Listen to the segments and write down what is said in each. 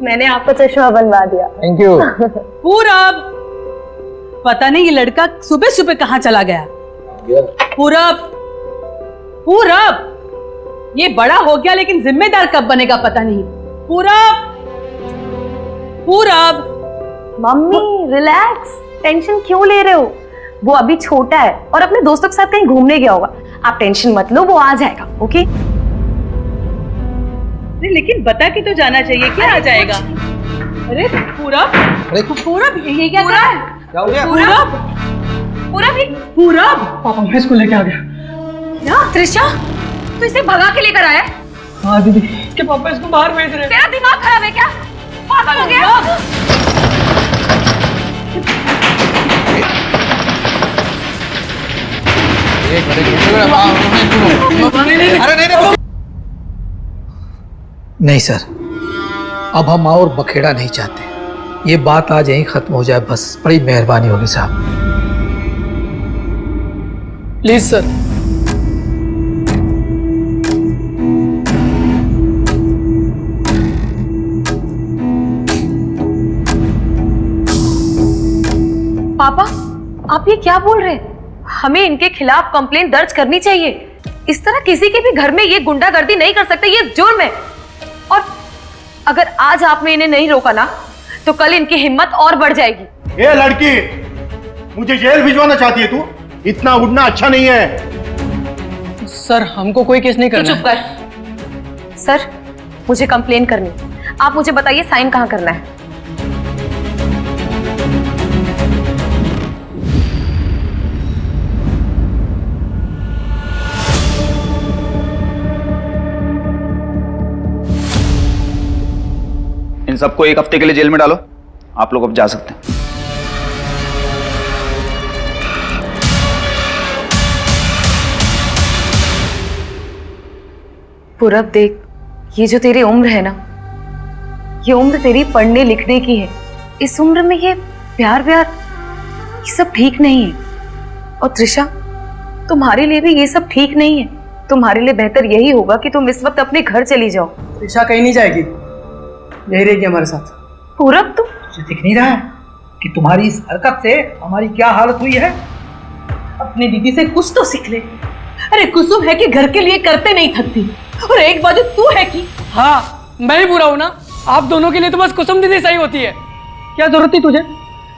मैंने आपको चश्मा बनवा दिया। Thank you. पूरब, पता नहीं ये लड़का सुबह सुबह कहाँ चला गया। पूरब, पूरब, ये बड़ा हो गया लेकिन जिम्मेदार कब बनेगा पता नहीं। पूरब, पूरब। मम्मी रिलैक्स, टेंशन क्यों ले रहे हो? वो अभी छोटा है और अपने दोस्तों के साथ कहीं घूमने गया होगा। आप टेंशन मत लो, वो आ जाएगा। ओके? लेकिन बता के तो जाना चाहिए, क्या आ जाएगा? अरे पूरब, पूरब ये क्या कर रहा है? क्या हो गया? पूरब, पूरब ही पूरब। पापा मैं इसको लेके आ गया। क्या त्रिशा, तू इसे भगा के लेकर आया? हाँ दीदी, के पापा इसको बाहर भेज रहे हैं। तेरा दिमाग खराब है क्या? पागल हो गया? नहीं सर, अब हम और बखेड़ा नहीं चाहते। ये बात आज यहीं खत्म हो जाए बस। बड़ी मेहरबानी होगी साहब। Please sir. पापा, आप ये क्या बोल रहे हैं? हमें इनके खिलाफ कंप्लेंट दर्ज करनी चाहिए। इस तरह किसी के भी घर में ये गुंडागर्दी नहीं कर सकते, ये जुर्म है। और अगर आज आपने इन्हें नहीं रोका ना, तो कल इनकी हिम्मत और बढ़ जाएगी। ये लड़की, मुझे जेल भिजवाना चाहती है तू? इतना उड़ना अच्छा नहीं है। सर हमको कोई केस नहीं तू करना। चुप कर। सर, मुझे कंप्लेन करनी। आप मुझे बताइए साइन कहाँ करना है? इन सबको 1 हफ्ते के लिए जेल में डालो। आप लोग अब जा सकते हैं। पूरब देख, ये जो तेरी उम्र है ना, ये उम्र तेरी पढ़ने लिखने की है। इस उम्र में ये प्यार व्यार ये सब ठीक नहीं है। और त्रिशा, तुम्हारे लिए भी ये सब ठीक नहीं है। तुम्हारे लिए बेहतर यही होगा कि तुम इस वक्त अपने घर चली जाओ। त्रिशा कहीं नहीं जाएगी, यही रहेगी हमारे साथ। पूरब तुम तुझे दिख नहीं रहा है कि तुम्हारी इस हरकत से हमारी क्या हालत हुई है? अपनी दीदी से कुछ तो सीख ले। अरे कुसुम है कि घर के लिए करते नहीं थकती, और एक बाजू तू है कि हाँ मैं ही बुरा हूं ना। आप दोनों के लिए तो बस कुसुम दीदी सही होती है। क्या जरूरत थी तुझे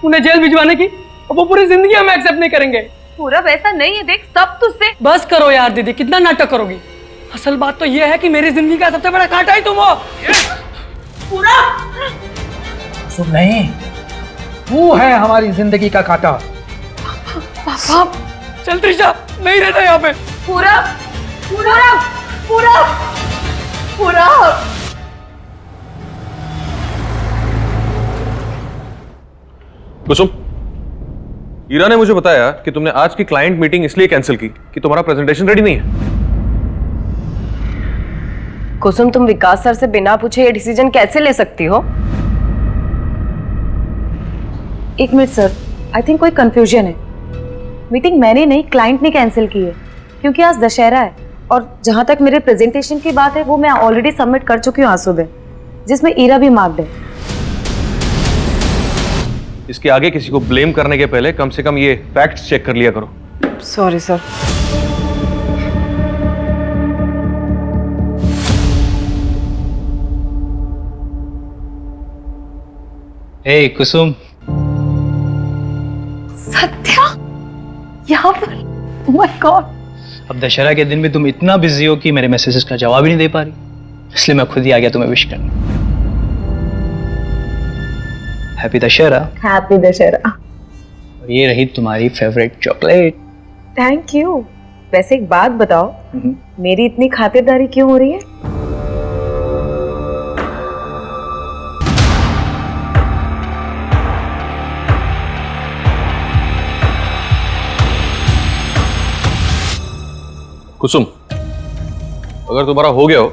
उन्हें जेल भिजवाने की? वो पूरी जिंदगी हम एक्सेप्ट नहीं करेंगे। पूरब ऐसा नहीं है, देख सब तुझसे। बस करो यार दीदी, कितना नाटक करोगी? असल बात तो ये है कि मेरी जिंदगी का सबसे बड़ा कांटा ही तुम हो। सुन नहीं, वो है हमारी जिंदगी का कांटा। पापा, चल त्रिशा, नहीं रहता यहाँ पे। पूरब, पूरब, पूरब, पूरब। कुसुम, ईरा ने मुझे बताया कि तुमने आज की क्लाइंट मीटिंग इसलिए कैंसिल की कि तुम्हारा प्रेजेंटेशन रेडी नहीं है। कुसुम, तुम विकास सर से बिना पूछे ये डिसीजन कैसे ले सकती हो? एक मिनट सर, आई थिंक कोई कंफ्यूजन है। मीटिंग मैंने नहीं, क्लाइंट ने कैंसिल की है क्योंकि आज दशहरा है। और जहां तक मेरे प्रेजेंटेशन की बात है, वो मैं ऑलरेडी सबमिट कर चुकी हूँ आज सुबह, जिसमें ईरा भी मार्क्ड है। इसके आगे किसी को ब्लेम करने के पहले कम से कम ये फैक्ट्स चेक कर लिया करो। Sorry sir. Hey Kusum, Satya यहाँ पर? Oh my God! अब दशहरा के दिन भी तुम इतना बिजी हो कि मेरे मैसेजेस का जवाब ही नहीं दे पा रही, इसलिए मैं खुद ही आ गया तुम्हें विश करने। हैप्पी दशहरा। हैप्पी दशहरा। और ये रही तुम्हारी फेवरेट चॉकलेट। Thank you. वैसे एक बात बताओ, मेरी इतनी खातिरदारी क्यों हो रही है? कुसुम, अगर तुम्हारा हो गया हो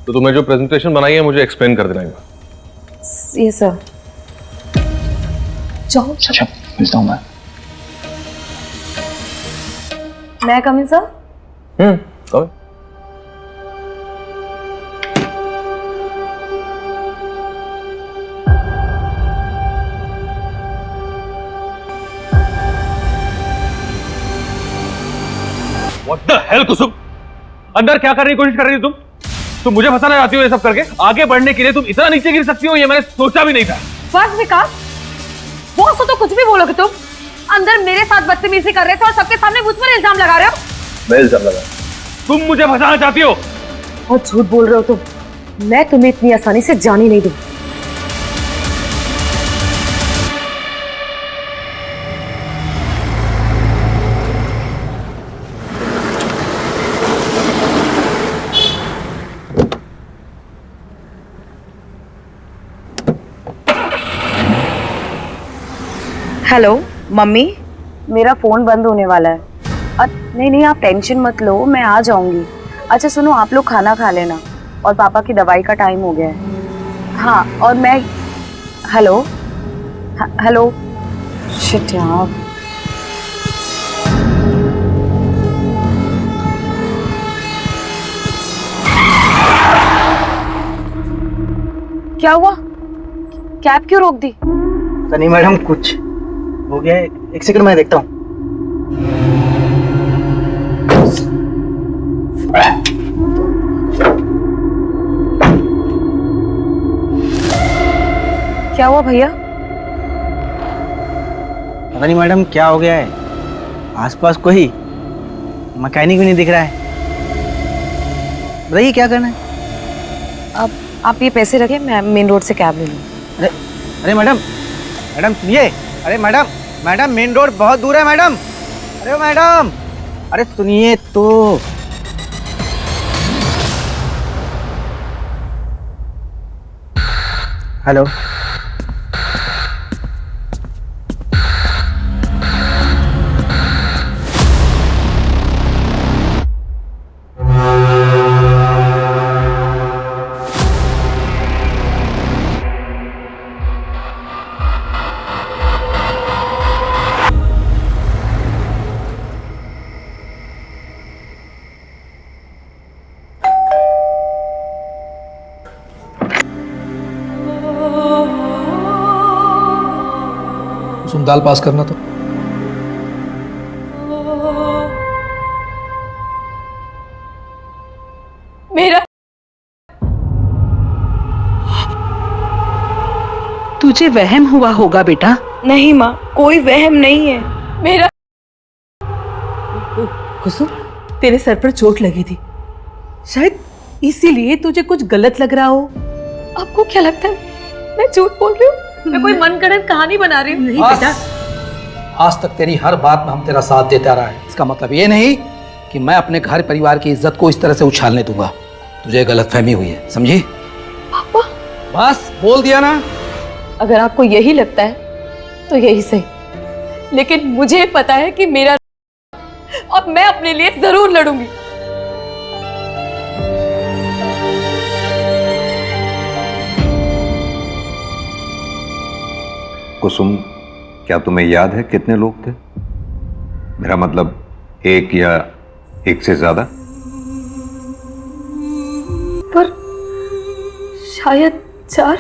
तो तुम्हें जो प्रेजेंटेशन बनाई है मुझे एक्सप्लेन कर देना। ये सर। जाओ। अच्छा, मिलता हूँ मैं कम इन सर? कहो। What the hell, कुसुम? अंदर क्या करने की कोशिश कर रही हो तुम मुझे फंसाना चाहती हो ये सब करके? आगे बढ़ने के लिए तुम इतना नीचे गिर सकती हो, ये मैंने सोचा भी नहीं था। बस विकास, बॉस हो तो कुछ भी बोलोगे तुम। अंदर मेरे साथ बदतमीजी कर रहे थे और सबके सामने मुझ पर इल्जाम लगा रहे हो। मैं इल्जाम लगा? तुम मुझे फंसाना चाहती हो? और झूठ बोल रहे हो तुम। मैं तुम्हें इतनी आसानी से जाने नहीं दूंगी। हेलो मम्मी, मेरा फोन बंद होने वाला है। नहीं नहीं, आप टेंशन मत लो, मैं आ जाऊंगी। अच्छा सुनो, आप लोग खाना खा लेना और पापा की दवाई का टाइम हो गया है। हाँ, और मैं हेलो हेलो शिट यार। क्या हुआ? कैब क्यों रोक दी? नहीं मैडम, कुछ हो गया है। एक सेकंड मैं देखता हूँ। क्या हुआ भैया? पता नहीं मैडम क्या हो गया है, आसपास कोई मैकेनिक भी नहीं दिख रहा है। बताइए क्या करना है। अब आप ये पैसे रखें, मैं मेन रोड से कैब ले लूँ। अरे अरे मैडम, मैडम सुनिए। अरे मैडम, मैडम मेन रोड बहुत दूर है मैडम। अरे मैडम, अरे सुनिए तो। हेलो, तुम दाल पास करना तो। मेरा तुझे वहम हुआ होगा बेटा। नहीं माँ, कोई वहम नहीं है। मेरा कुसुम, तेरे सर पर चोट लगी थी, शायद इसीलिए तुझे कुछ गलत लग रहा हो। आपको क्या लगता है मैं झूठ बोल रही हूँ? मैं कोई मनगढ़ंत कहानी बना रही हूँ? नहीं बेटा, आज तक तेरी हर बात में हम तेरा साथ देता रहा है। इसका मतलब ये नहीं कि मैं अपने घर परिवार की इज्जत को इस तरह से उछालने दूंगा। तुझे गलतफहमी हुई है, समझी? पापा, बस बोल दिया ना। अगर आपको यही लगता है तो यही सही, लेकिन मुझे पता है कि मेरा अब मैं अपने लिए जरूर लड़ूंगी। कुसुम, क्या तुम्हें याद है कितने लोग थे? मेरा मतलब एक या एक से ज्यादा? पर शायद 4।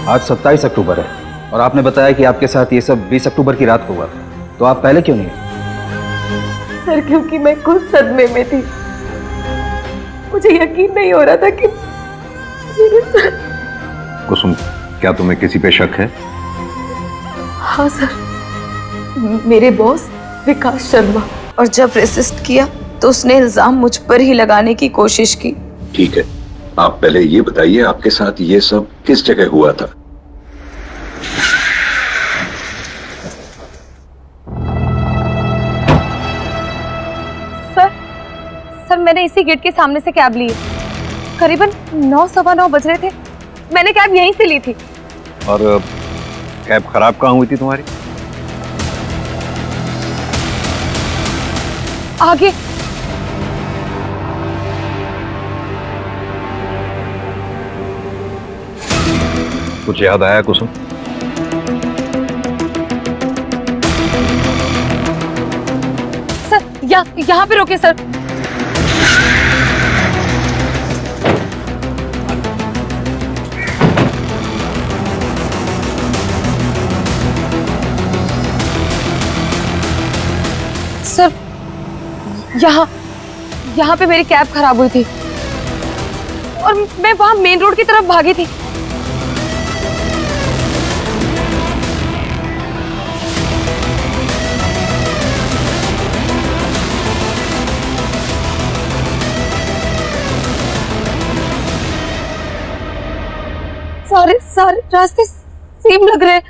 आज 27 अक्टूबर है और आपने बताया कि आपके साथ ये सब 20 अक्टूबर की रात को हुआ था, तो आप पहले क्यों नहीं आए? सर, क्योंकि मैं खुद सदमे में थी। मुझे यकीन नहीं हो रहा था कि मेरे साथ। कुसुम, क्या तुम्हें किसी पे शक है? हाँ सर, मेरे बॉस विकास शर्मा, और जब रेसिस्ट किया तो उसने इल्जाम मुझ पर ही लगाने की कोशिश की। ठीक है, आप पहले ये बताइए आपके साथ ये सब किस जगह हुआ था? सर मैंने इसी गेट के सामने से कैब ली। करीबन 9 सवा 9 बज रहे थे। मैंने कैब यहीं से ली थी। और कैब खराब कहाँ हुई थी तुम्हारी? आगे। कुछ याद आया कुसुम? सर यहाँ पे रोके सर। यहाँ पे मेरी कैब खराब हुई थी और मैं वहां मेन रोड की तरफ भागी थी। सारे रास्ते सेम लग रहे हैं।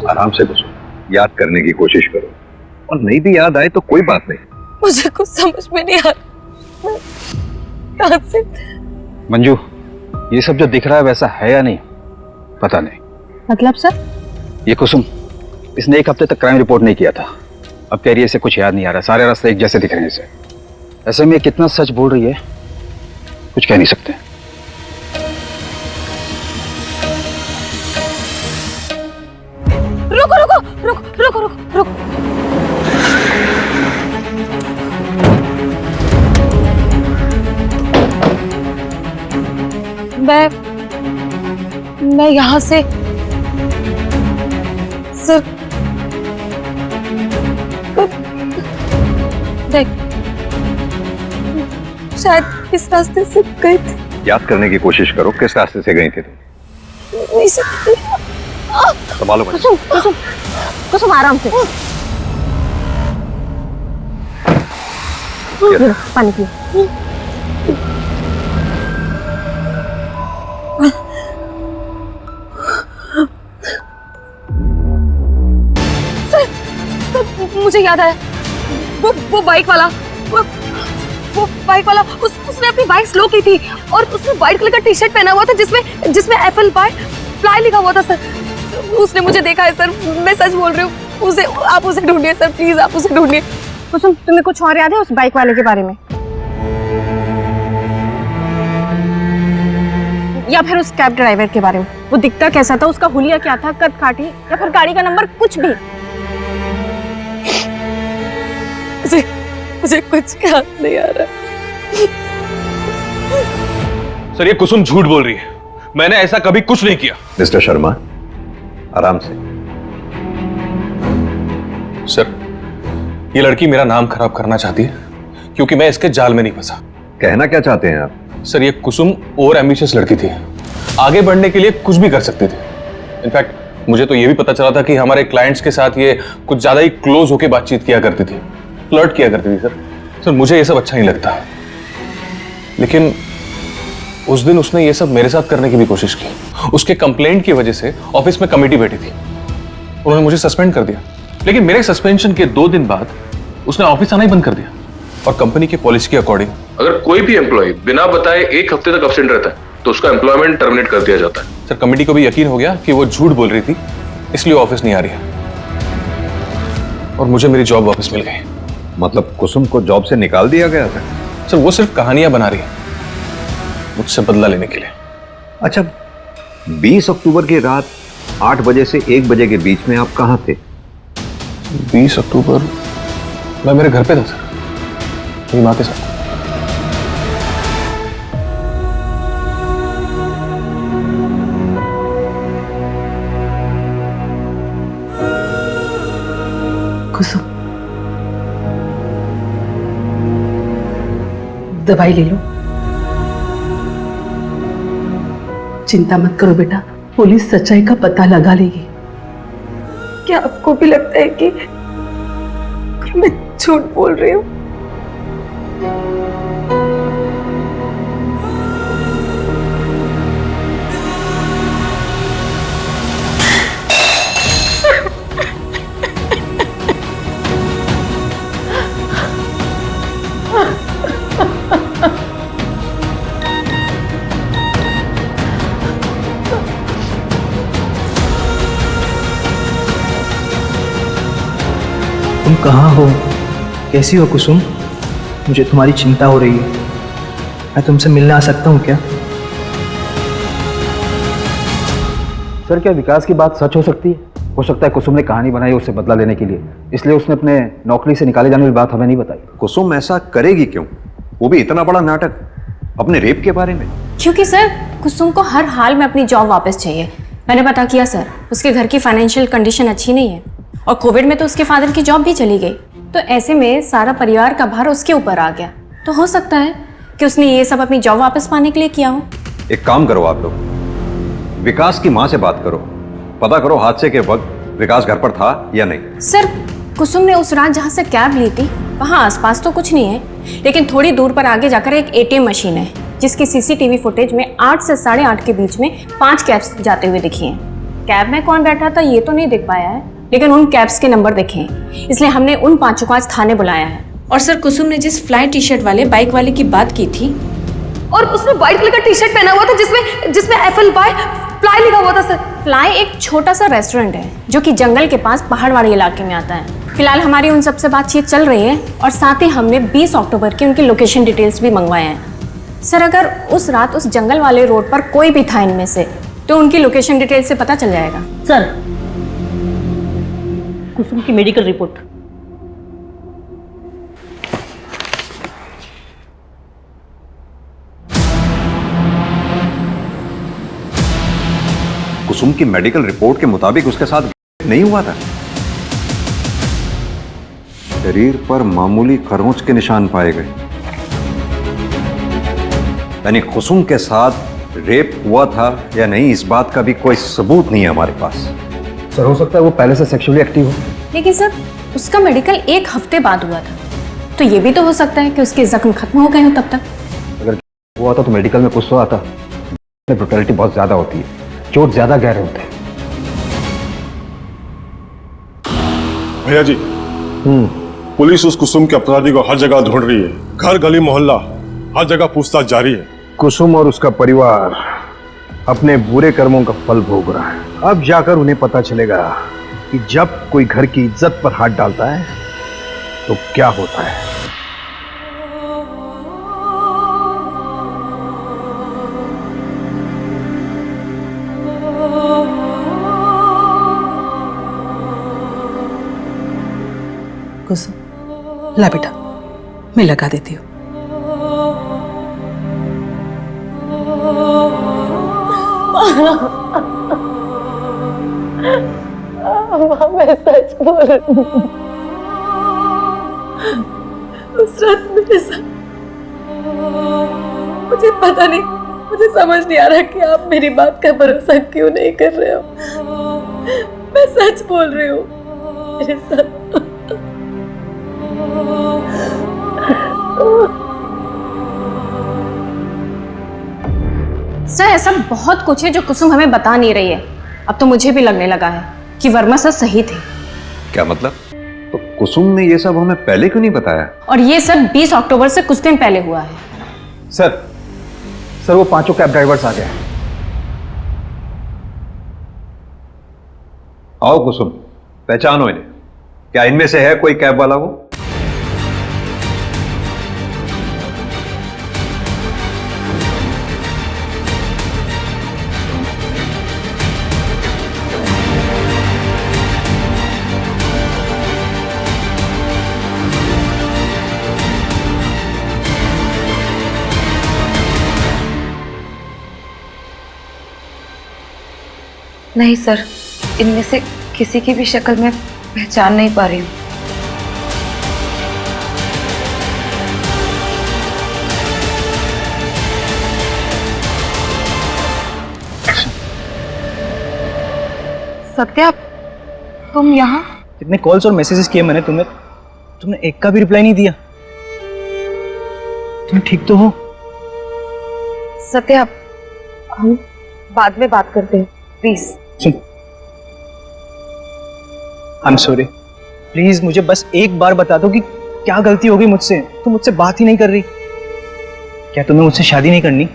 आराम से बसो, याद करने की कोशिश करो, और नहीं भी याद आए तो कोई बात नहीं। मुझे कुछ समझ में नहीं आ रहा कहां से। मंजू, ये सब जो दिख रहा है वैसा है या नहीं पता नहीं। मतलब सर? ये कुसुम, इसने 1 हफ्ते तक क्राइम रिपोर्ट नहीं किया था, अब कह रही है इसे कुछ याद नहीं आ रहा, सारे रास्ते एक जैसे दिख रहे हैं इसे। ऐसे में कितना सच बोल रही है कुछ कह नहीं सकते। रुको रुको रुको रुको रुको रुको। मैं यहां से सर देख शायद इस रास्ते से गई थी। याद करने की कोशिश करो, किस रास्ते से गई थी तुम? नहीं सकती। संभालो। कुसुम कुसुम कुसुम आराम से। पानी पियो। मुझे याद आया, वो बाइक वाला, वो बाइक वाला उसने अपनी बाइक स्लो की थी और उसने व्हाइट कलर का टी शर्ट पहना हुआ था जिसमें एप्पल फ्लाई लिखा हुआ था सर। उसने मुझे देखा है सर, मैं सच बोल रही हूँ। आप उसे ढूंढिए सर, प्लीज आप उसे ढूंढिए। कुसुम, तुम्हें कुछ और याद है उस बाइक वाले के बारे में, या फिर उस कैब ड्राइवर के बारे में? वो दिखता कैसा था, उसका हुलिया क्या था, कद काठी या फिर गाड़ी का नंबर, कुछ भी? मुझे कुछ याद नहीं आ रहा। सर ये कुसुम झूठ बोल रही है, मैंने ऐसा कभी कुछ नहीं किया। मिस्टर शर्मा, आराम से। सर ये लड़की मेरा नाम खराब करना चाहती है क्योंकि मैं इसके जाल में नहीं फंसा। कहना क्या चाहते हैं आप? सर ये कुसुम ओवर एम्बिशियस लड़की थी, आगे बढ़ने के लिए कुछ भी कर सकती थी। इनफैक्ट मुझे तो ये भी पता चला था कि हमारे क्लाइंट्स के साथ ये कुछ ज्यादा ही क्लोज होकर बातचीत किया करती थी, फ्लर्ट किया करती थी। सर मुझे ये सब अच्छा नहीं लगता, लेकिन उस दिन उसने ये सब मेरे साथ करने की भी कोशिश की। उसके कंप्लेंट की वजह से ऑफिस में कमेटी बैठी थी, उन्होंने मुझे सस्पेंड कर दिया। लेकिन मेरे सस्पेंशन के 2 दिन बाद उसने ऑफिस आना ही बंद कर दिया। और कंपनी की पॉलिसी के अकॉर्डिंग अगर कोई भी एम्प्लॉय बिना बताए 1 हफ्ते तक अब्सेंट रहता है तो उसका एम्प्लॉयमेंट टर्मिनेट कर दिया जाता है। सर कमेटी को भी यकीन हो गया कि वो झूठ बोल रही थी, इसलिए ऑफिस नहीं आ रही है और मुझे मेरी जॉब वापस मिल गई। मतलब कुसुम को जॉब से निकाल दिया गया था? सर वो सिर्फ कहानियां बना रही है मुझसे बदला लेने के लिए। अच्छा, 20 अक्टूबर की रात 8 बजे से 1 बजे के बीच में आप कहां थे? 20 अक्टूबर मैं मेरे घर पे था सर, मेरी माँ के साथ। कुसुम, दवाई ले लो। चिंता मत करो बेटा, पुलिस सच्चाई का पता लगा लेगी। क्या आपको भी लगता है कि मैं झूठ बोल रही हूँ? तुम कहाँ हो? कैसी हो कुसुम? मुझे तुम्हारी चिंता हो रही है, मैं तुमसे मिलने आ सकता हूँ क्या? सर क्या विकास की बात सच हो सकती है? हो सकता है कुसुम ने कहानी बनाई उससे बदला लेने के लिए, इसलिए उसने अपने नौकरी से निकाले जाने की बात हमें नहीं बताई। कुसुम ऐसा करेगी क्यों? वो भी इतना बड़ा नाटक अपने रेप के बारे में। क्योंकि सर कुसुम को हर हाल में अपनी जॉब वापस चाहिए। मैंने पता किया सर, उसके घर की फाइनेंशियल कंडीशन अच्छी नहीं है और कोविड में तो उसके फादर की जॉब भी चली गई। तो ऐसे में सारा परिवार का भार उसके ऊपर आ गया। तो हो सकता है कि उसने ये सब अपनी जॉब वापस पाने के लिए किया हो। एक काम करो आप लोग, विकास की माँ से बात करो, पता करो हादसे के वक्त विकास घर पर था या नहीं। सर, कुसुम ने उस रात जहाँ से कैब ली थी वहाँ आसपास तो कुछ नहीं है, लेकिन थोड़ी दूर पर आगे जाकर एक ATM मशीन है जिसकी CCTV फुटेज में 8 से 8:30 के बीच में 5 कैब्स जाते हुए दिखी हैं। कैब में कौन बैठा था ये तो नहीं दिख पाया है, लेकिन उन कैब्स के नंबर दिखे हैं, इसलिए हमने उन 5 को आज थाने बुलाया है। और सर, कुसुम ने जिस फ्लाई टी-शर्ट वाले बाइक वाले की बात की थी, और उसने व्हाइट कलर का टी-शर्ट पहना हुआ था जिसमें FLY फ्लाई लिखा हुआ था सर। फ्लाई एक छोटा सा रेस्टोरेंट है जो कि जंगल के पास पहाड़ वाले इलाके में आता है। फिलहाल हमारी उन सबसे बातचीत चल रही है और साथ ही हमने 20 अक्टूबर की उनकी लोकेशन डिटेल्स भी मंगवाए हैं। सर, अगर उस रात उस जंगल वाले रोड पर कोई भी था इनमें से तो उनकी लोकेशन डिटेल्स से पता चल जाएगा। सर, कुसुम की मेडिकल रिपोर्ट। कुसुम की मेडिकल रिपोर्ट के मुताबिक उसके साथ नहीं हुआ था। शरीर पर मामूली खरोंच के निशान पाए गए, यानी कुसुम के साथ रेप हुआ था या नहीं इस बात का भी कोई सबूत नहीं है हमारे पास। सर, हो सकता है वो पहले से सेक्सुअली एक्टिव हो। लेकिन सर, उसका मेडिकल 1 हफ्ते बाद हुआ था, तो ये भी तो हो सकता है कि उसके जख्म खत्म हो गए हो तब तक। अगर हुआ था तो मेडिकल में कुछ तो आता। ब्रुटैलिटी बहुत ज्यादा होती है, चोट ज्यादा गहरे होते हैं। भैया जी, पुलिस उस कुसुम के अपराधी को हर जगह ढूंढ रही है, घर गली मोहल्ला हर जगह पूछताछ जारी है। कुसुम और उसका परिवार अपने बुरे कर्मों का फल भोग रहा है। अब जाकर उन्हें पता चलेगा कि जब कोई घर की इज्जत पर हाथ डालता है तो क्या होता है। कुसुम, ला बेटा, मैं लगा देती हूँ। मैं सच बोल रही हूँ। उस रात मेरे साथ, मुझे पता नहीं, मुझे समझ नहीं आ रहा कि आप मेरी बात का भरोसा क्यों नहीं कर रहे हो। मैं सच बोल रही हूँ, मेरे साथ सर, ऐसा बहुत कुछ है जो कुसुम हमें बता नहीं रही है। अब तो मुझे भी लगने लगा है कि वर्मा सर सही थे। क्या मतलब? तो कुसुम ने ये सब हमें पहले क्यों नहीं बताया? और ये सब 20 अक्टूबर से कुछ दिन पहले हुआ है। सर वो 5 कैब ड्राइवर्स आ गए। आओ कुसुम, पहचानो इन्हें। क्या इनमें से है कोई कैब वाला वो? नहीं सर, इनमें से किसी की भी शक्ल मैं पहचान नहीं पा रही हूँ। सत्या, तुम यहाँ? कितने कॉल्स और मैसेजेस किए मैंने तुम्हें, तुमने एक का भी रिप्लाई नहीं दिया। तुम ठीक तो हो? सत्या, हम बाद में बात करते हैं, please. I am sorry, please मुझे बस एक बार बता दो कि क्या गलती हो गई मुझसे। तुम मुझसे बात ही नहीं कर रही। क्या तुम्हें मुझसे शादी नहीं करनी?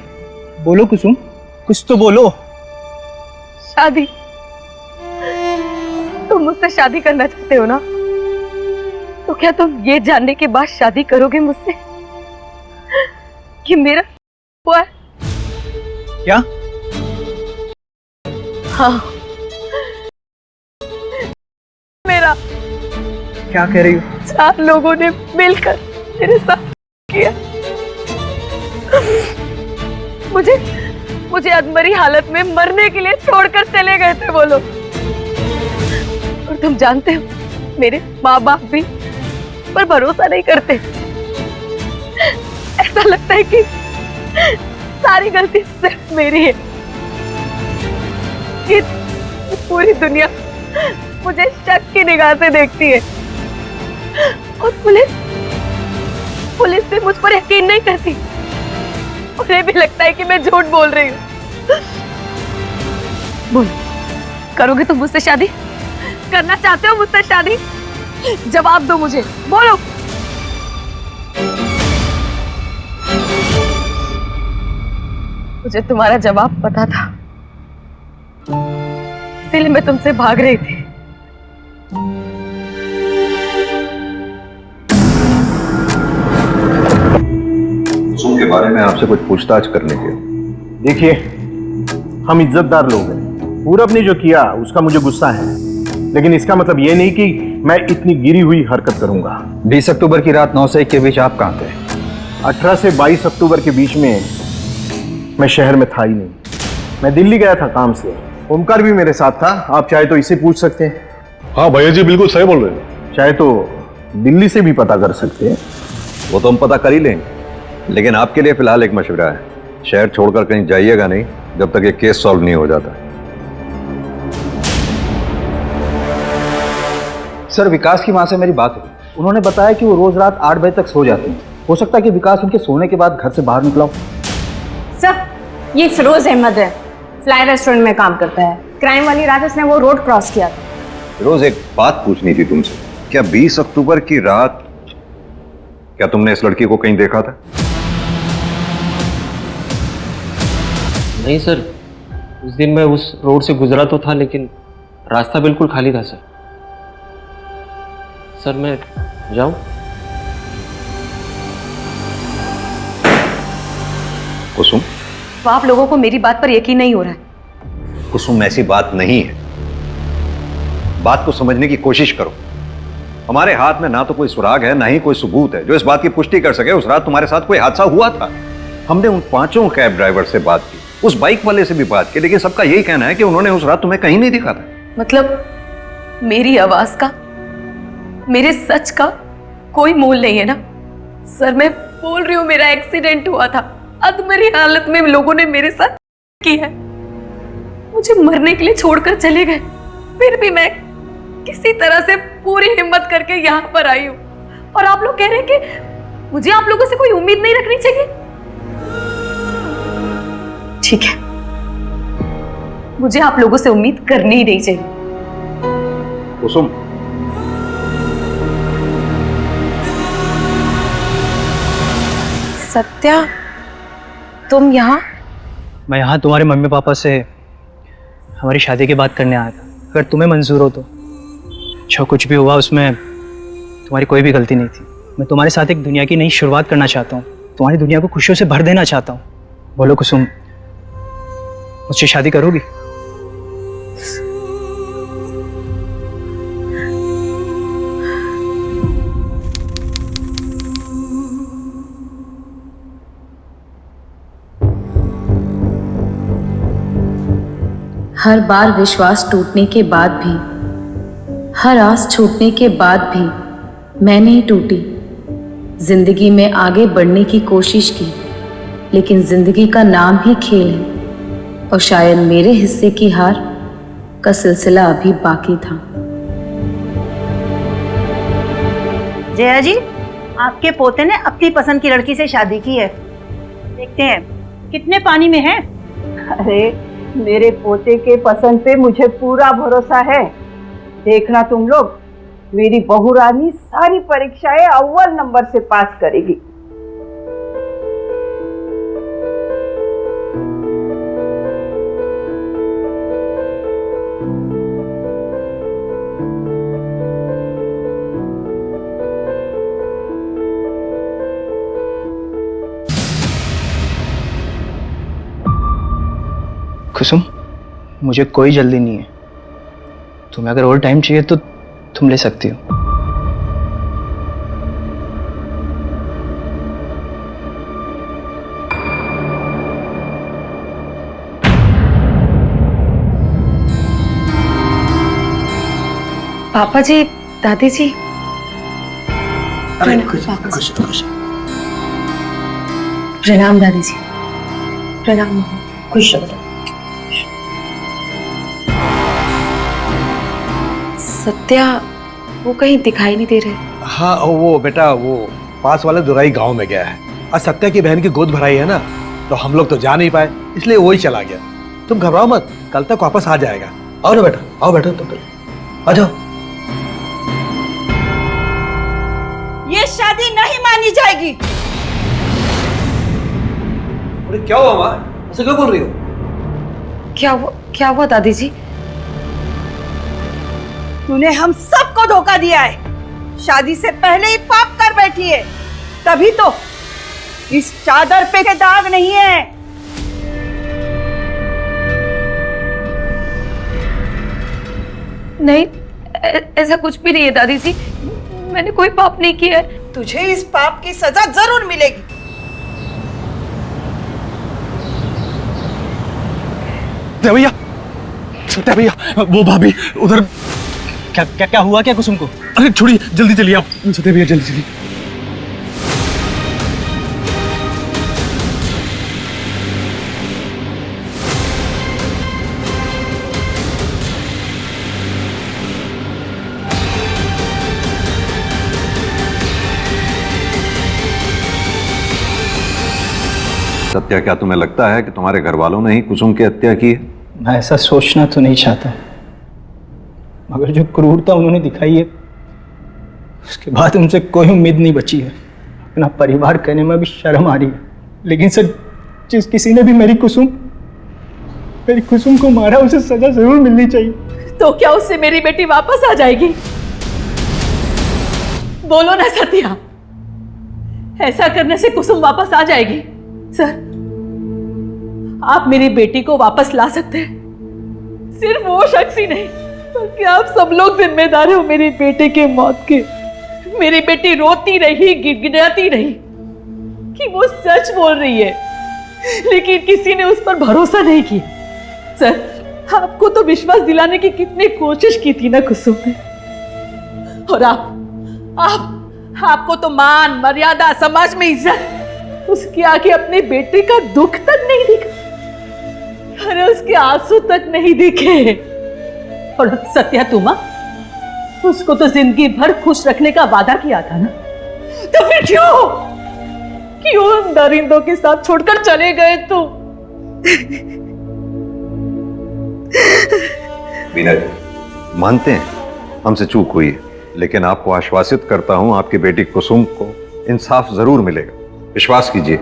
बोलो कुसुम, कुछ तो बोलो। शादी? तुम मुझसे शादी करना चाहते हो ना? तो क्या तुम ये जानने के बाद शादी करोगे मुझसे कि मेरा हुआ है? क्या? हाँ, मेरा। क्या कह रही हो? 4 लोगों ने मिलकर मेरे साथ किया। मुझे अधमरी हालत में मरने के लिए छोड़कर चले गए थे वो लोग। और तुम जानते हो, मेरे माँ बाप भी पर भरोसा नहीं करते। ऐसा लगता है कि सारी गलती सिर्फ मेरी है, कि पूरी दुनिया मुझे शक की निगाह से देखती है और पुलिस भी मुझ पर यकीन नहीं करती। उन्हें भी लगता है कि मैं झूठ बोल रही हूँ। बोल, करोगे तुम मुझसे शादी? करना चाहते हो मुझसे शादी? जवाब दो मुझे, बोलो। मुझे तुम्हारा जवाब पता था, इसीलिए मैं तुमसे भाग रही थी। कुसुम के बारे में आपसे कुछ पूछताछ करने के। देखिए, हम इज्जतदार लोग हैं। पूरब ने जो किया उसका मुझे गुस्सा है, लेकिन इसका मतलब ये नहीं कि मैं इतनी गिरी हुई हरकत करूंगा। 20 अक्टूबर की रात 9 से 1 के बीच आप कहाँ थे? 18 से 22 अक्टूबर के बीच में मैं शहर में था ही नहीं। मैं दिल्ली गया था काम से। ओमकार भी मेरे साथ था, आप चाहे तो इसे पूछ सकते हैं। हाँ भैया जी, बिल्कुल सही बोल रहे हैं। चाहे तो दिल्ली से भी पता कर सकते हैं। वो तो हम पता कर ही लेंगे, लेकिन आपके लिए फिलहाल एक मशवरा है, शहर छोड़कर कहीं जाइएगा नहीं जब तक ये केस सॉल्व नहीं हो जाता। सर, विकास की माँ से मेरी बात हुई। उन्होंने बताया कि वो रोज रात 8 बजे तक सो जाते हैं। हो सकता है कि विकास उनके सोने के बाद घर से बाहर निकला हो। सर, ये फिरोज अहमद है, फ्लाई रेस्टोरेंट में काम करता है। क्राइम वाली रात उसने वो रोड क्रॉस किया था। रोज एक बात पूछनी थी तुमसे, क्या 20 अक्टूबर की रात क्या तुमने इस लड़की को कहीं देखा था? नहीं सर, उस दिन मैं उस रोड से गुजरा तो था, लेकिन रास्ता बिल्कुल खाली था सर। सर, मैं जाऊं? कुसुम, तो आप लोगों को मेरी बात पर यकीन नहीं हो रहा है? कुसुम, ऐसी बात नहीं है। बात को समझने की कोशिश करो। हमारे हाथ में ना तो कोई सुराग है, ना ही कोई सबूत है जो इस बात की पुष्टि कर सके उस रात तुम्हारे साथ कोई हादसा हुआ था। हमने उन 5 कैब ड्राइवर से बात की, उस बाइक वाले से भी बात की, लेकिन सबका यही कहना है कि उन्होंने उस रात तुम्हें कहीं नहीं दिखा था। मतलब मेरी आवाज का, मेरे सच का कोई मोल नहीं है ना? सर, मैं बोल रही हूँ, मेरा एक्सीडेंट हुआ था। अधमरी हालत में लोगों ने मेरे साथ किया है, मुझे मरने के लिए छोड़कर चले गए। फिर भी मैं किसी तरह से पूरी हिम्मत करके यहाँ पर आई हूँ, और आप लोग कह रहे हैं कि मुझे आप लोगों से कोई उम्मीद नहीं रखनी चाहिए। ठीक है, मुझे आप लोगों से उम्मीद करनी ही नहीं चाहिए। कुसुम, सत्या, तुम यहाँ? मैं यहाँ तुम्हारे मम्मी पापा से हमारी शादी की बात करने आया था। अगर तुम्हें मंजूर हो तो। जो कुछ भी हुआ उसमें तुम्हारी कोई भी गलती नहीं थी। मैं तुम्हारे साथ एक दुनिया की नई शुरुआत करना चाहता हूँ, तुम्हारी दुनिया को खुशियों से भर देना चाहता हूँ। बोलो कुसुम, मुझसे शादी करोगी? हर बार विश्वास टूटने के बाद भी, हर आस छूटने के बाद भी मैं नहीं टूटी। जिंदगी में आगे बढ़ने की कोशिश की, लेकिन जिंदगी का नाम ही खेल है, और शायद मेरे हिस्से की हार का सिलसिला अभी बाकी था। जया जी, आपके पोते ने अपनी पसंद की लड़की से शादी की है। देखते हैं कितने पानी में है। अरे, मेरे पोते के पसंद पे मुझे पूरा भरोसा है। देखना तुम लोग, मेरी बहू रानी सारी परीक्षाएं अव्वल नंबर से पास करेगी। कुसुम, मुझे कोई जल्दी नहीं है। तुम्हें अगर और टाइम चाहिए तो तुम ले सकती हो। पापा जी, दादी जी, अरे खुश प्रणाम दादी जी। प्रणाम। खुश रहो। सत्या वो कहीं दिखाई नहीं दे रहे। हाँ वो बेटा वो पास वाले दुराई गांव में गया है। आज सत्या की बहन की गोद भराई है ना, तो हम लोग तो जा नहीं पाए, इसलिए वो ही चला गया। तुम घबराओ मत, कल तक वापस आ जाएगा। आओ ना बेटा, आओ बेटा, तुम आ जाओ। ये शादी नहीं मानी जाएगी। अरे क्या हुआ माँ, ऐसे क्यों बोल रही हो? क्या हुआ दादी जी? तूने हम सबको धोखा दिया है। शादी से पहले ही पाप कर बैठी है, तभी तो इस चादर पे के दाग नहीं है। नहीं, ऐसा कुछ भी नहीं है दादी जी, मैंने कोई पाप नहीं किया है। तुझे इस पाप की सजा जरूर मिलेगी। भैया, सत्या भैया, वो भाभी उधर। क्या क्या क्या हुआ क्या कुसुम को? अरे छोड़िए, जल्दी चलिए आप। सत्या भैया जल्दी चलिए। सत्या, क्या तुम्हें लगता है कि तुम्हारे घर वालों ने ही कुसुम की हत्या की है? मैं ऐसा सोचना तो नहीं चाहता, मगर जो क्रूरता उन्होंने दिखाई है उसके बाद उनसे कोई उम्मीद नहीं बची है। अपना परिवार कहने में भी शर्म आ रही है। लेकिन सर, जिस किसी ने भी मेरी कुसुम को मारा, उसे सजा जरूर मिलनी चाहिए। तो क्या उससे मेरी बेटी वापस आ जाएगी? बोलो ना सत्या, ऐसा करने से कुसुम वापस आ जाएगी? सर, आप मेरी बेटी को वापस ला सकते हैं। सिर्फ वो शख्स ही नहीं बल्कि आप सब लोग जिम्मेदार हो मेरी बेटे के मौत के। मेरी बेटी रोती रही, गिड़गिड़ाती रही कि वो सच बोल रही है, लेकिन किसी ने उस पर भरोसा नहीं किया। सर, आपको तो विश्वास दिलाने की कितनी कोशिश की थी ना कुसुम ने, और आपको तो मान मर्यादा, समाज में इज्जत, उसके आगे अपने बेटे का दुख तक नहीं दिखा। अरे उसके आंसू तक नहीं दिखे। और सत्या, तुम उसको तो जिंदगी भर खुश रखने का वादा किया था ना, तो फिर क्यों उन दरिंदों के साथ छोड़कर चले गए तुम? विनय, मानते हैं हमसे चूक हुई है, लेकिन आपको आश्वासित करता हूं आपकी बेटी कुसुम को इंसाफ जरूर मिलेगा। विश्वास कीजिए।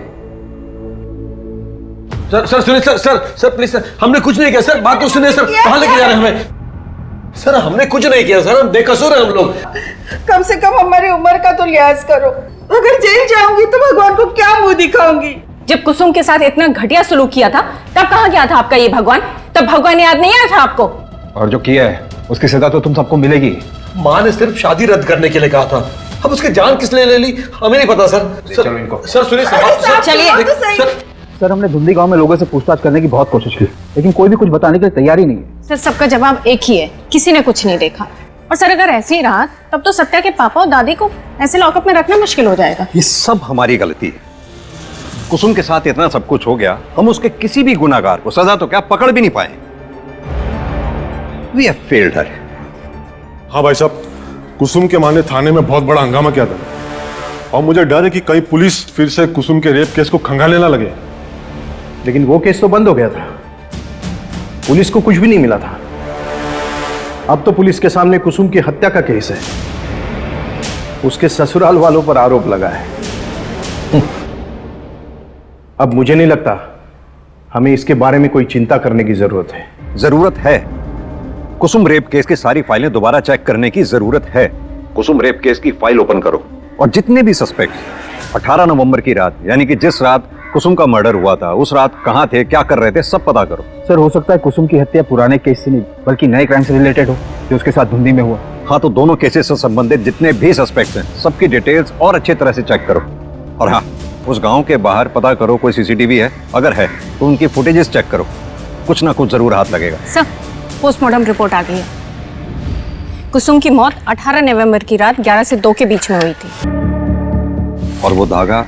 सर सुनिए, सर प्लीज सर, हमने कुछ नहीं किया सर। बात तो सुनिए सर, कहाँ लेके जा रहे हैं हमें? सर हमने कुछ नहीं किया सर, हम बेकसूर हैं हम लोग। कम से कम हमारी उम्र का तो लिहाज करो। अगर जेल जाऊंगी तो भगवान को क्या मुंह दिखाऊंगी? जब कुसुम के साथ इतना घटिया सलूक किया था तब कहाँ गया था आपका ये भगवान? तब भगवान याद नहीं आया था आपको? और जो किया है उसकी सजा तो तुम सबको मिलेगी। माँ ने सिर्फ शादी रद्द करने के लिए कहा था, अब उसकी जान किस लिए ले ली हमें नहीं पता सर। चलो इनको। सर सुनिए, चलिए। सर, हमने धुंधी गांव में लोगों से पूछताछ करने की बहुत कोशिश की, लेकिन कोई भी कुछ बताने के लिए तैयार ही नहीं है। सर, सबका जवाब एक ही है, किसी ने कुछ नहीं देखा। और सर, अगर ऐसे ही रहा तब तो सत्या के पापा और दादी को ऐसे लॉकअप में रखना मुश्किल हो जाएगा। ये सब हमारी गलती है। कुसुम के साथ इतना सब कुछ हो गया, हम उसके किसी भी गुनाहगार को सजा तो क्या पकड़ भी नहीं पाए। We have failed her. हाँ भाई साहब, कुसुम के मां ने थाने में बहुत बड़ा हंगामा किया था, और मुझे डर है कि कहीं पुलिस फिर से कुसुम के रेप केस को खंगालने ना लगे। लेकिन वो केस तो बंद हो गया था, पुलिस को कुछ भी नहीं मिला था। अब तो पुलिस के सामने कुसुम की हत्या का केस है, उसके ससुराल वालों पर आरोप लगा है। अब मुझे नहीं लगता हमें इसके बारे में कोई चिंता करने की जरूरत है। जरूरत है। कुसुम रेप केस की सारी फाइलें दोबारा चेक करने की जरूरत है। कुसुम रेप केस की फाइल ओपन करो और जितने भी सस्पेक्ट 18 नवंबर की रात, यानी कि जिस रात कुसुम का मर्डर हुआ था, उस रात कहां थे, क्या कर रहे थे, सब पता करो। सर, हो सकता है कुसुम की हत्या पुराने केस से नहीं बल्कि नए क्राइम से रिलेटेड हो, जो उसके साथ धुंधी में हुआ। हाँ, तो दोनों केसेस से संबंधित जितने भी सस्पेक्ट हैं, सबकी डिटेल्स और अच्छी तरह से चेक करो। और हाँ, उस गांव के बाहर पता करो कोई सीसीटीवी है, अगर है तो उनकी फुटेजेस चेक करो, कुछ ना कुछ जरूर हाथ लगेगा। सर, पोस्टमार्टम रिपोर्ट आ गई है। कुसुम की मौत 18 नवंबर की रात 11 से 2 के बीच में हुई थी। और वो धागा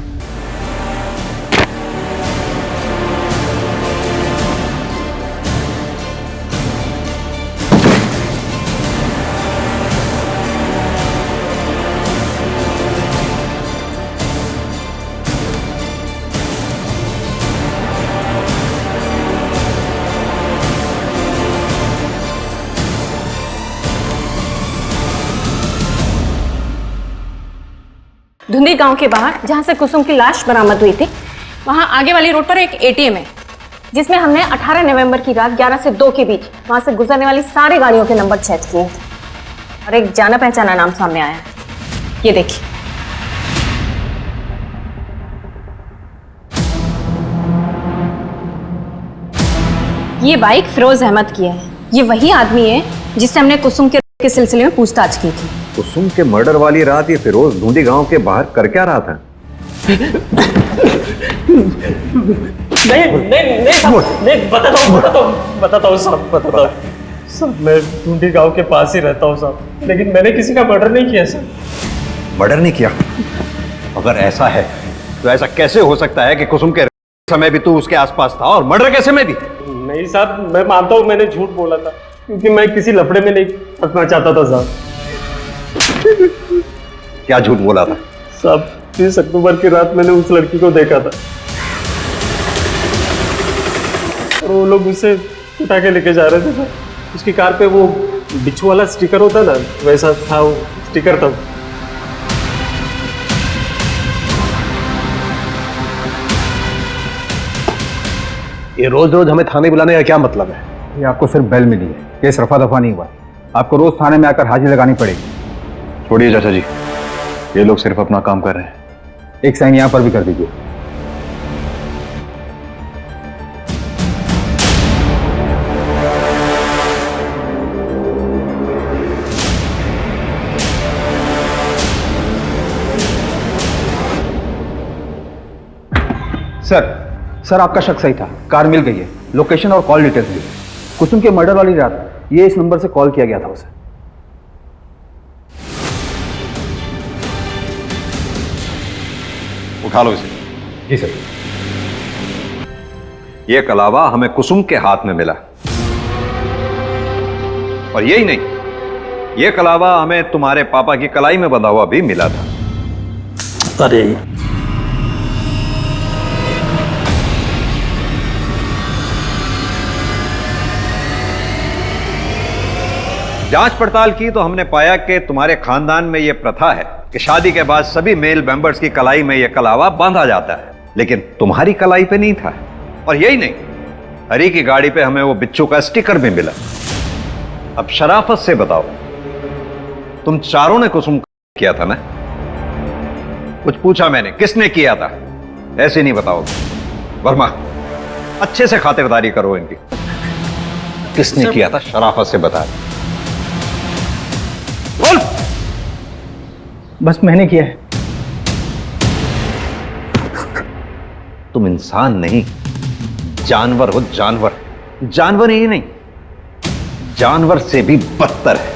धुंधी गांव के बाहर जहां से कुसुम की लाश बरामद हुई थी, वहां आगे वाली रोड पर एक एटीएम है जिसमें हमने 18 नवंबर की रात 11 से 2 के बीच वहां से गुजरने वाली सारी गाड़ियों के नंबर चेक किए और एक जाना पहचाना नाम सामने आया है। ये देखिए, ये बाइक फिरोज अहमद की है। ये वही आदमी है जिससे हमने कुसुम के सिलसिले में पूछताछ की थी। कुसुम के मर्डर वाली रात ये फिरोज धुंधी गांव के बाहर कर क्या रहा था? नहीं बताता हूँ सब मैं ढूंढी गांव के पास ही रहता हूँ साहब, लेकिन मैंने किसी का मर्डर नहीं किया सर। मर्डर नहीं किया? अगर ऐसा है तो ऐसा कैसे हो सकता है कि कुसुम के समय भी तू उसके आसपास था और मर्डर के समय भी? नहीं साहब, मैं मानता हूँ मैंने झूठ बोला था क्योंकि मैं किसी लफड़े में नहीं फंसना चाहता था साहब। क्या झूठ बोला था? साहब 30 अक्टूबर की रात मैंने उस लड़की को देखा था और वो लोग उसे उठा के लेके जा रहे थे सर। उसकी कार पे वो बिच्छू वाला स्टिकर होता ना, वैसा था वो स्टिकर था। ये रोज रोज हमें थाने बुलाने का क्या मतलब है? ये आपको सिर्फ बेल मिली है, केस रफा दफा नहीं हुआ। आपको रोज थाने में आकर हाजिरी लगानी पड़ेगी। छोड़िए चाचा जी, ये लोग सिर्फ अपना काम कर रहे हैं। एक साइन यहां पर भी कर दीजिए। सर आपका शक सही था, कार मिल गई है, लोकेशन और कॉल डिटेल्स भी। कुसुम के मर्डर वाली रात ये इस नंबर से कॉल किया गया था उसे। उठा लो इसे। जी सर। ये कलावा हमें कुसुम के हाथ में मिला, और यही नहीं, ये कलावा हमें तुम्हारे पापा की कलाई में बंधा हुआ भी मिला था। अरे जांच पड़ताल की तो हमने पाया कि तुम्हारे खानदान में यह प्रथा है कि शादी के बाद सभी मेल मेंबर्स की कलाई में यह कलावा बांधा जाता है, लेकिन तुम्हारी कलाई पे नहीं था। और यही नहीं, हरी की गाड़ी पे हमें वो बिच्छू का स्टिकर भी मिला। अब शराफत से बताओ, तुम चारों ने कुसुम किया था ना? कुछ पूछा मैंने, किसने किया था? ऐसे नहीं बताओगे। वर्मा, अच्छे से खातिरदारी करो इनकी। किसने किया था? शराफत से बता। बोल। बस मैंने किया है। तुम इंसान नहीं, जानवर हो। जानवर। जानवर ही नहीं, जानवर से भी बदतर है।